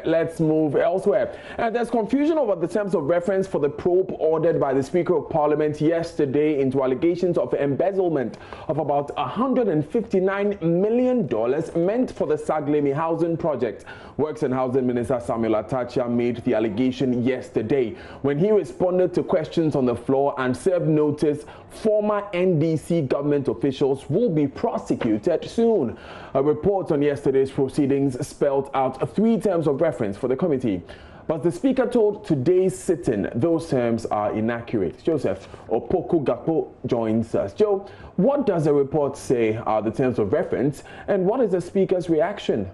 Let's move elsewhere. And there's confusion over the terms of reference for the probe ordered by the Speaker of Parliament yesterday into allegations of embezzlement of about $159 million meant for the SAGLEM housing project. Works and Housing Minister Samuel Atachia made the allegation yesterday when he responded to questions on the floor and served notice former NDC government officials will be prosecuted soon. A report on yesterday's proceedings spelled out 3 terms of reference for the committee. But the Speaker told today's sitting those terms are inaccurate. Joseph Opoku-Gapo joins us. Joe, what does the report say are the terms of reference, and what is the Speaker's reaction?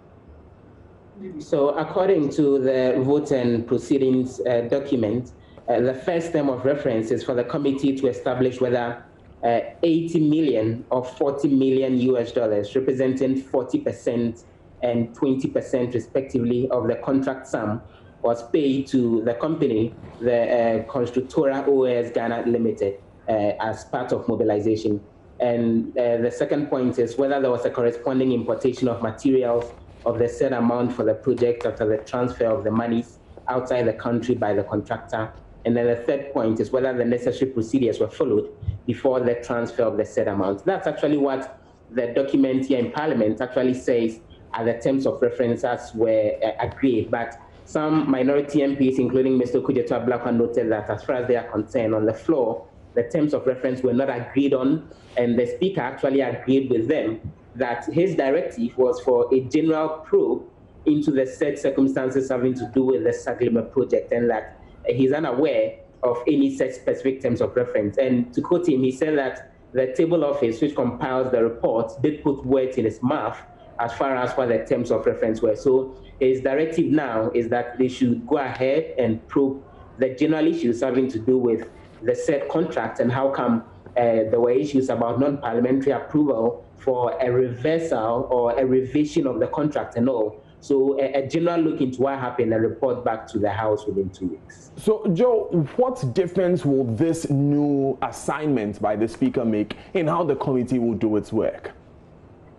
So according to the vote and proceedings document, the first term of reference is for the committee to establish whether 80 million or 40 million US dollars, representing 40% and 20% respectively of the contract sum, was paid to the company, the Constructora OS Ghana Limited, as part of mobilization. And the second point is whether there was a corresponding importation of materials of the said amount for the project after the transfer of the monies outside the country by the contractor. And then the third point is whether the necessary procedures were followed before the transfer of the said amount. That's actually what the document here in Parliament actually says are the terms of reference as were agreed. But some minority MPs, including Mr. Kujetua Blakwa, noted that as far as they are concerned, on the floor, the terms of reference were not agreed on, and the Speaker actually agreed with them that his directive was for a general probe into the said circumstances having to do with the SAGLEM project, and that he's unaware of any such specific terms of reference. And to quote him, he said that the table office, which compiles the report, did put words in his mouth as far as what the terms of reference were. So his directive now is that they should go ahead and probe the general issues having to do with the said contract and how come there were issues about non-parliamentary approval for a reversal or a revision of the contract and all. So a general look into what happened and report back to the House within 2 weeks. So, Joe, what difference will this new assignment by the Speaker make in how the committee will do its work?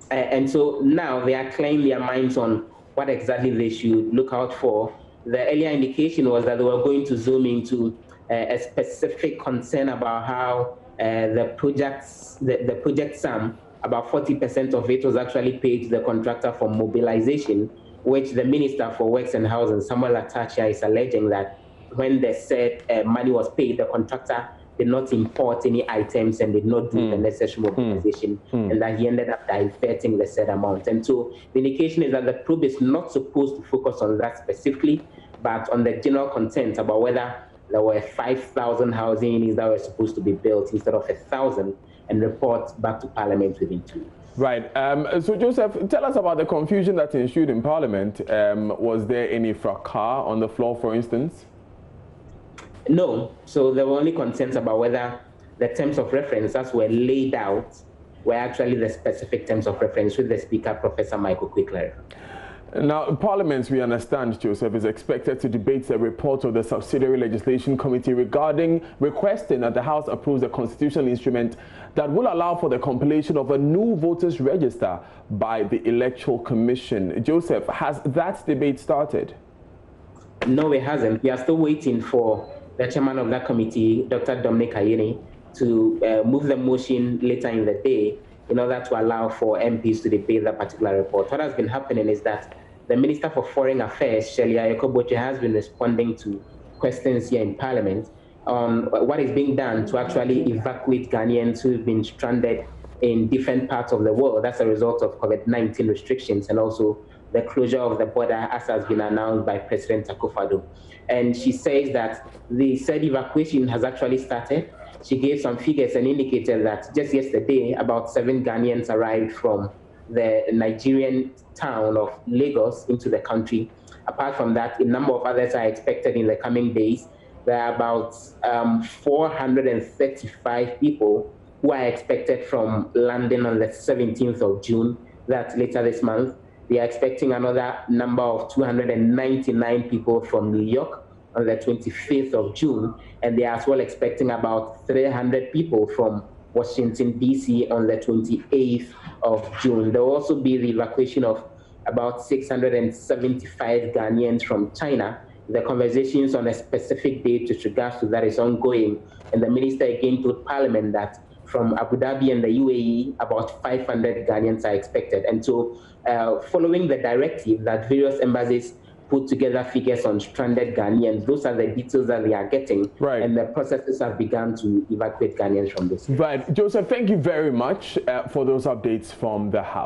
And so now they are clearing their minds on what exactly they should look out for. The earlier indication was that they were going to zoom into a specific concern about how the project sum, about 40% of it was actually paid to the contractor for mobilization, which the Minister for Works and Housing, Samuel Atachia, is alleging that when the said money was paid, the contractor did not import any items and did not do the necessary mobilization, and that he ended up diverting the said amount. And so the indication is that the probe is not supposed to focus on that specifically, but on the general content about whether there were 5,000 housing units that were supposed to be built instead of 1,000, and report back to Parliament within 2 weeks. Right. So, Joseph, tell us about the confusion that ensued in Parliament. Was there any fracas on the floor, for instance? No. So there were only concerns about whether the terms of reference as were laid out were actually the specific terms of reference, with the Speaker, Professor Michael Quickler. Now, Parliament, we understand, Joseph, is expected to debate the report of the Subsidiary Legislation Committee regarding requesting that the House approves a constitutional instrument that will allow for the compilation of a new voters register by the Electoral Commission. Joseph, has that debate started? No, it hasn't. We are still waiting for the chairman of that committee, Dr. Dominic Ayeni, to move the motion later in the day in order to allow for MPs to debate that particular report. What has been happening is that the Minister for Foreign Affairs, Shelley Ayokoboche, has been responding to questions here in Parliament on what is being done to actually evacuate Ghanaians who have been stranded in different parts of the world as a result of COVID-19 restrictions, and also the closure of the border as has been announced by President Akufo-Addo. And she says that the said evacuation has actually started. She gave some figures and indicated that just yesterday, about 7 Ghanaians arrived from the Nigerian town of Lagos into the country. Apart from that, a number of others are expected in the coming days. There are about 435 people who are expected from London on the 17th of June, that's later this month. They are expecting another number of 299 people from New York on the 25th of June, and they are as well expecting about 300 people from Washington, D.C. on the 28th of June. There will also be the evacuation of about 675 Ghanaians from China. The conversations on a specific date with regards to that is ongoing. And the minister again told Parliament that from Abu Dhabi and the UAE, about 500 Ghanaians are expected. And so following the directive that various embassies put together figures on stranded Ghanaians, those are the details that they are getting. Right. And the processes have begun to evacuate Ghanaians from this. Right. Joseph, thank you very much for those updates from the House.